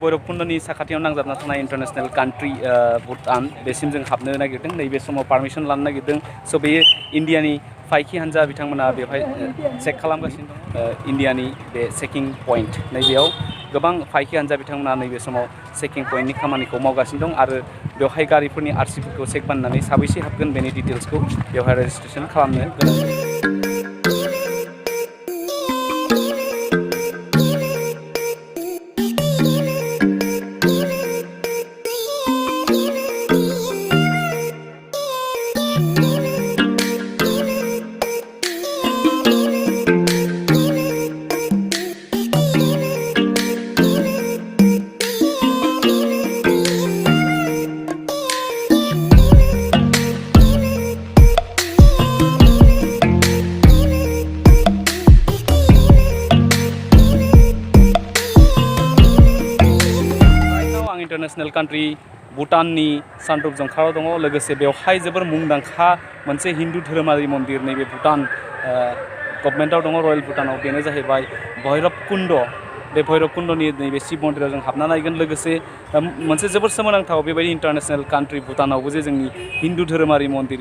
भैरबकुंडनि साखाथियाव नांजाबना थानाय international country Bhutan बेसिम जों हाबनो नागिरदों नैबे समाव पारमिशन लानो नागिरदों स' बेयो इन्डियानि फायखि हान्जा बिथांमोना बेवहाय चेक खालामगासिनो दं इन्डियानि बे चेकिं पॉइंट नैबेयाव गोबां फायखि हान्जा बिथांमोना नैबे समाव चेकिं पॉइंटनि खामानिखौ मावगासिनो दं आरो बेवहाय गारिफोरनि आरसिफोरखौ चेक बानायनानै साबैसे हाबगोन बेनि डिटेल्सखौ बेवहाय रेजिस्ट्रेशन खालामनो गोनां जायो। इंटरनेशनल कान्ट्रि भुटाननि सामद्रुप जंखाराव दङ लोगोसे बेवहाय जोबोर मुंदांखा मोनसे हिन्दु धोरोमारि मन्दिर नैबे भुटान गभर्नमेन्टआव दङ रयेल भुटानाव बेनो जाहैबाय भैरबकुंड बे भैरबकुंडनि नैबे शिव मन्दिराव जों हाबना नायगोन लोगोसे मोनसे जोबोर सोमोनांथाव बेबायदि इंटरनेशनल कान्ट्रि भुटानावबो जे जोंनि हिन्दु धोरोमारि मन्दिर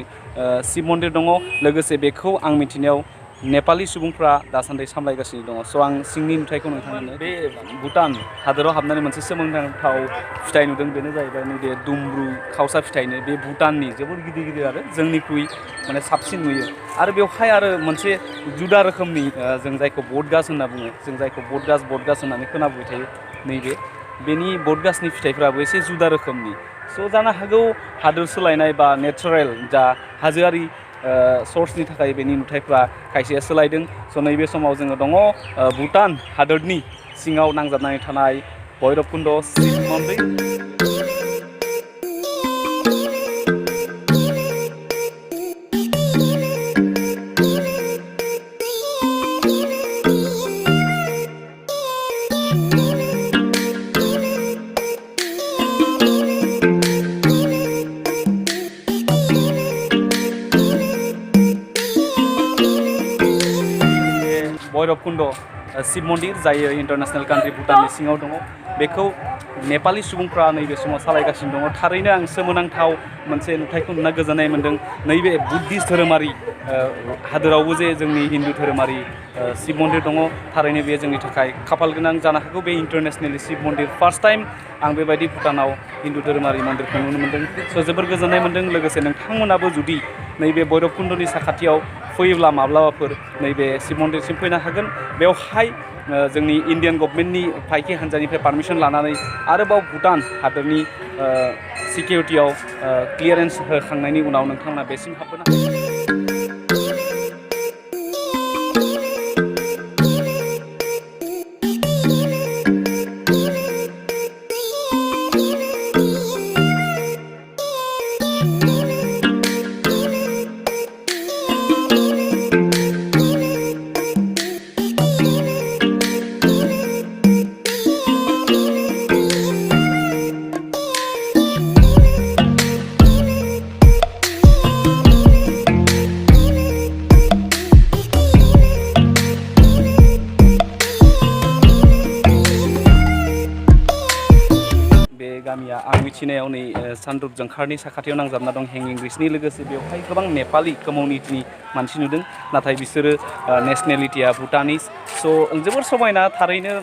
शिव मन्दिर दङ लोगोसे बेखौ आं मिथिनायाव नेपाली सुबुंफ्रा दासान्दि सामलायगासिनो दङ स' आं सिंनि नुथायखौ नोंथांनो बे भुटान हादोराव हाबनानै मोनसे सोमोनांथाव फिथाइ नुदों बेनो जाहैबाय नैबे दुम्ब्रु खावसा फिथाइनो बे भुटाननि जोबोर गिदिर गिदिर आरो जोंनिख्रुइ माने साबसिन नुयो आरो बेवहाय आरो मोनसे जुदा रोखोमनि जों जायखौ बटगास होनना बुङो जों जायखौ बटगास होननानै खोनाबोबाय थायो नैबे बेनि बटगासनि फिथाइफ्राबो एसे जुदा रोखोमनि स' जानो हागौ हादोर सोलायनाय बा नेचारेल जा हाजोआरि सोर्सनि थाखाय बेनि नुथायफ्रा खायसेया सोलायदों स' नैबे समाव जोङो दङ भुटान हादोरनि सिङाव नांजाबनानै थानाय भैरबकुंड शिव मन्दिर भैरबकुंड शिव मन्दिर जाय इंटरनेशनल कान्ट्रि भुटाननि सिङाव दङ बेखौ नेपाली सुबुंफ्रा नैबे समाव सालायगासिनो दङ थारैनो आं सोमोनांथाव मोनसे नुथायखौ नुना गोजोननाय मोन्दों नैबे बुद्धिस्ट धोरोमारि हादोरावबो जे जोंनि हिन्दु धोरोमारि शिव मन्दिर दङ थारैनो बेयो जोंनि थाखाय खाफाल गोनां जानो हागौ बे इन्टारनेशनेल शिव मन्दिर फार्स्ट टाइम आं बेबायदि भुटानाव हिन्दु धोरोमारि मन्दिरखौ नुनो मोन्दों स' जोबोर गोजोननाय मोन्दों लोगोसे नोंथांमोनाबो जुदि नैबे भैरबकुंडनि साखाथियाव फैयोब्ला माब्लाबाफोर नैबे शिव मन्दिरसिम फैनो हागोन बेवहाय जोंनि इन्डियान गभर्नमेन्टनि फायखि हान्जानिफ्राय पारमिसन लानानै आरोबाव भुटान हादोरनि सिकिउरिटियाव क्लियारेन्स होखांनायनि उनाव नोंथांमोना बेसिम हाबनो हागोन। गामिया आं मिथिनायाव नै सामद्रुप जोंखारनि साखाथियाव नांजाबना दं हेंगिं ब्रिजनि लोगोसे बेवहाय गोबां नेपाली कमिउनिटिनि मानसि नुदों नाथाय बिसोरो नेसनेलिटिया भुटानिस स' जोबोर समायना थारैनो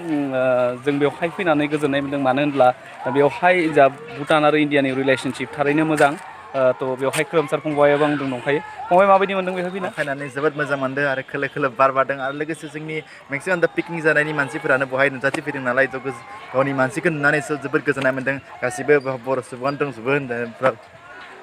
जों बेवहाय फैनानै गोजोननाय मोन्दों मानो होनब्ला बेवहाय जा भुटान आरो इन्डियानि रिलेसनशिप थारैनो मोजां थ' बेवहाय खोरोमसार फंबायाबो आं दंखायो फंबाय माबायदि मोन्दों बेवहाय फैनानै जोबोद मोजां मोनदों आरो खोलो खोलो बार बारदों आरो लोगोसे जोंनि मेक्सिमाम दा पिकनिक जानायनि मानसिफोरानो बहाय नुजाथिफैदों नालाय गावनि मानसिखौ नुनानैसो जोबोद गोजोननाय मोन्दों गासिबो बर' सुबुङानो दंजोबो होनदों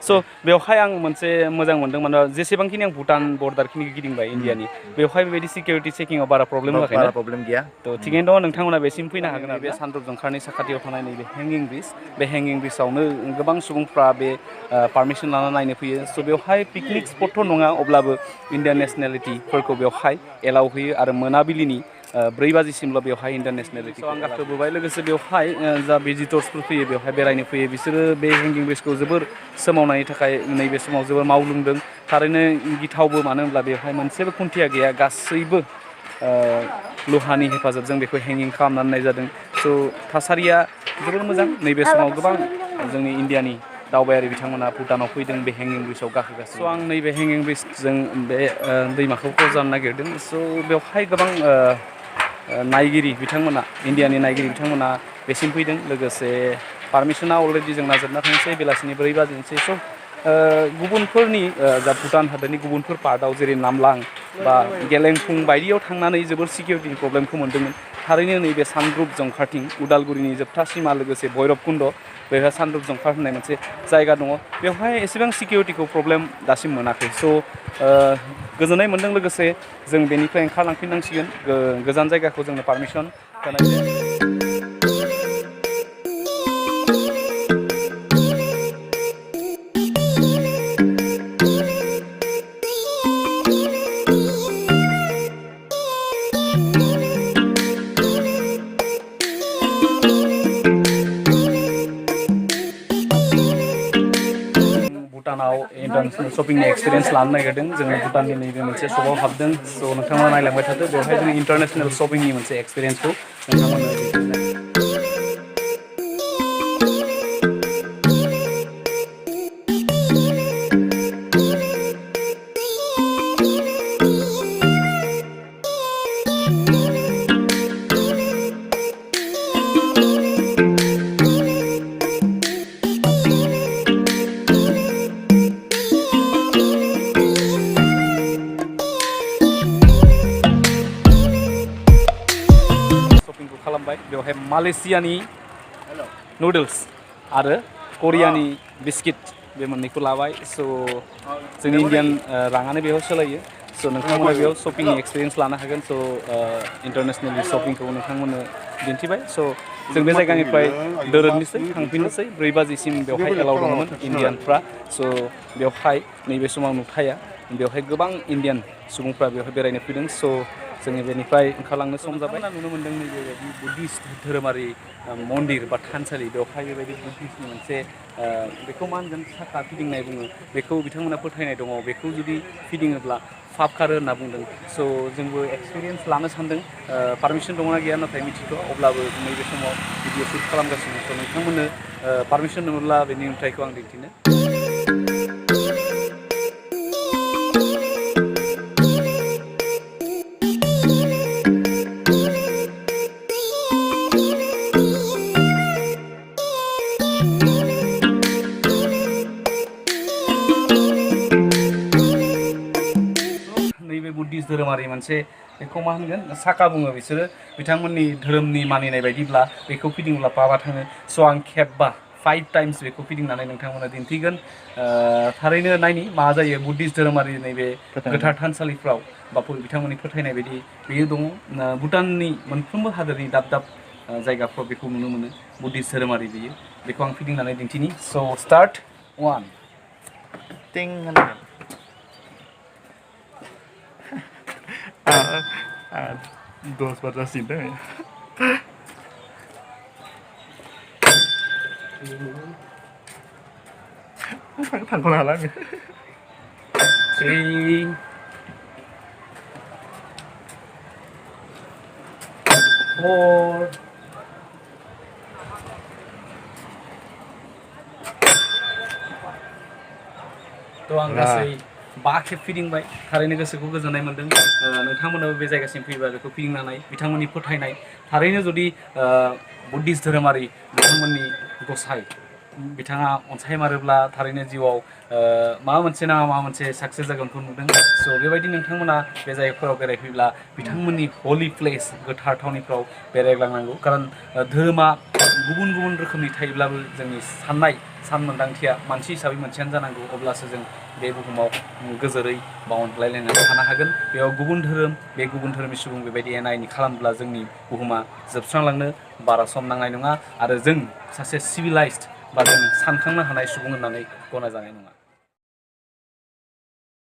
स' बेवहाय आं मोनसे मोजां मोन्दों मानोना जेसेबांखिनि आं भुटान बर्डारखिनि गिदिंबाय इन्डियानि बेवहाय बेबायदि सिकिउरिटि चेकिंआव बारा प्रब्लेम होआखै बारा प्रब्लेम गैया थ' थिगैनो दङ नोंथांमोना बेसिम फैनो हागोन आरो बे सामद्रुप जोंखारनि साखाथियाव थानाय नैबे हेंगिं ब्रिज बे हेंगिं ब्रिजआवनो गोबां सुबुंफ्रा बे पारमिसन लाना नायनो फैयो स' बेवहाय पिकनिक स्पटथ' नङा अब्लाबो इन्डियान नेसनेलिटिफोरखौ बेवहाय एलाउ होयो आरो मोनाबिलिनि 4 बाजिसिमल' बेवहाय इन्डियान नेसनेलिटिखौ आं गाखोबोबाय लोगोसे बेवहाय जा भिजिटर्सफोर फैयो बेवहाय बेरायनो फैयो बिसोरो बे हेंगिं ब्रिजखौ जोबोर सोमावनायनि थाखाय नैबे समाव जोबोर मावलुंदों थारैनो गिथावबो मानो होनब्ला बेवहाय मोनसेबो खुन्थिया गैया गासैबो लहानि हेफाजाबजों बेखौ हेंगिं खालामनानै नाय जादों स' थासारिया जोबोर मोजां नैबे समाव गोबां जोंनि इण्डियानि दावबायारि बिथांमोना भुटानाव फैदों बे हेंगिं ब्रिजआव गाखोगासिनो। स' आं नैबे हेंगिं ब्रिजजों बे दैमाखौ जानो नागिरदों। स' बेवहाय गोबां नायगिरि बिथांमोना इण्डियानि नायगिरि बिथांमोना बेसिम फैदों। लोगोसे पारमिसना अलरेडि जोंना जोबना थांसै बेलासिनि 4 बाजिनोसै। स' गुबुनफोरनि जा भुटान हादोरनि गुबुनफोर पार्टआव जेरै नामलां बा गेलेंफुं बायदियाव थांनानै जोबोर सिकिउरिटिनि प्रब्लेमखौ मोन्दोंमोन। थारैनो नैबे सामद्रुप जंखारथिं उदालगुरिनि जोबथा सिमा लोगोसे भैरबकुन्द बेवहाय सामद्रुप जंखार होननाय मोनसे जायगा दङ। बेवहाय एसेबां सिकिउरिटिखौ प्रब्लेम दासिम मोनाखै। स' गोजोननाय मोन्दों। लोगोसे जों बेनिफ्राय ओंखारलांफिननांसिगोन। गोजान जायगाखौ जोंनो पारमिसन होनाय जायाखै। भुटानाव इन्टारनेसनेल शपिंनि एक्सपिरियेन्स लानो नागिरदों। जोङो भुटाननि नैबे मोनसे सपआव हाबदों। स' नोंथांमोना नायलांबाय थादो। बेवहाय जों इन्टारनेसनेल शपिंनि मोनसे एक्सपिरियेन्सखौ नोंथांमोननो दिन्थिनाय। शपिंखौ खालामबाय। बेवहाय मालयेशियानि नुडल्स आरो करियानि बिस्किट बे मोननैखौ लाबाय। स' जोंनि इण्डियान राङानो बेयाव सोलायो। स' नोंथांमोना बेयाव शपिंनि एक्सपिरियेन्स लानो हागोन। स' इन्टारनेसनेलनि शपिंखौ नोंथांमोननो दिन्थिबाय। स' जों बे जायगानिफ्राय दोरोदनोसै थांफिननोसै। 4 बाजिसिम बेवहाय एलाउ दङमोन इण्डियानफ्रा। स' बेवहाय नैबे समाव नुथाया बेवहाय गोबां इण्डियान सुबुंफ्रा बेवहाय बेरायनो फैदों। स' जोङो बेनिफ्राय ओंखारलांनो सम जाबाय। नुनो मोन्दों नैबेबायदि बुद्धिस्ट धोरोमारि मन्दिर बा थानसालि बेवहाय बेबायदि बुद्धिस्टनि मोनसे बेखौ मा होनगोन साखा फिदिंनाय बुङो। बेखौ बिथांमोना फोथायनाय दङ। बेखौ जुदि फिदिङोब्ला फाब खारो होनना बुंदों। स' जोंबो एक्सपिरियेन्स लानो सानदों। पारमिसन दङना गैया नाथाय मिथिथ'आ। अब्लाबो नैबे समाव भिडिअ शुट खालामगासिनो। स' नोंथांमोननो पारमिसन मोनोब्ला बेनि नुथायखौ आं दिन्थिनो। नैबे बुद्धिस्ट धोरोमारि मोनसे बेखौ मा होनगोन साखा बुङो बिसोरो। बिथांमोननि धोरोमनि मानिनाय बायदिब्ला बेखौ फिदिंब्ला पापआ थाङो। स' आं खेबबा 5 टाइम्स बेखौ फिदिंनानै नोंथांमोना दिन्थिगोन। थारैनो नायनि मा जायो। बुद्धिस्ट धोरोमारि नैबे गोथार थानसालिफ्राव बा बिथांमोननि फोथायनाय बायदि बेयो दङ। भुटाननि मोनफ्रोमबो हादोरनि दाब दाब जायगाफ्राव बेखौ नुनो मोनो। बुद्धिस्ट धोरोमारि बियो। बेखौ आं फिदिंनानै दिन्थिनि। स' स्टार्ट 1 टिं होननानै 10 बार जासिगोन थांख'नो हाला आङो। 3 4 थ' आं गासै 5 खेब फिदिंबाय। थारैनो गोसोखौ गोजोननाय मोन्दों। नोंथांमोनाबो बे जायगासिम फैबा बेखौ फिदिंनानै बिथांमोननि फोथायनाय थारैनो जुदि बुद्धिस्ट धोरोमारि बिथांमोननि गसाइ बिथाङा अनसायमारोब्ला थारैनो जिउआव माबा मोनसे नङा माबा मोनसे साक्सेस जागोनखौ नुदों। स' बेबायदि नोंथांमोना बे जायगाफोराव बेरायफैब्ला बिथांमोननि हलि प्लेस गोथार थावनिफ्राव बेरायग्लांनांगौ। खारन धोरोमा गुबुन गुबुन रोखोमनि थायोब्लाबो जोंनि साननाय सानमोन्दांथिया मानसि हिसाबै मोनसेयानो जानांगौ। अब्लासो जों बे बुहुमाव गोजोरै बा अनज्लायलायनानै थानो हागोन। बेयाव गुबुन धोरोम बे गुबुन धोरोमनि सुबुं बेबायदि एना एनि खालामब्ला जोंनि बुहुमा जोबस्रांलांनो बारा सम नांनाय नङा। आरो जों सासे सिभिलाइज्ड बा जों सानखांनो हानाय सुबुं होननानै गनायजानाय नङा।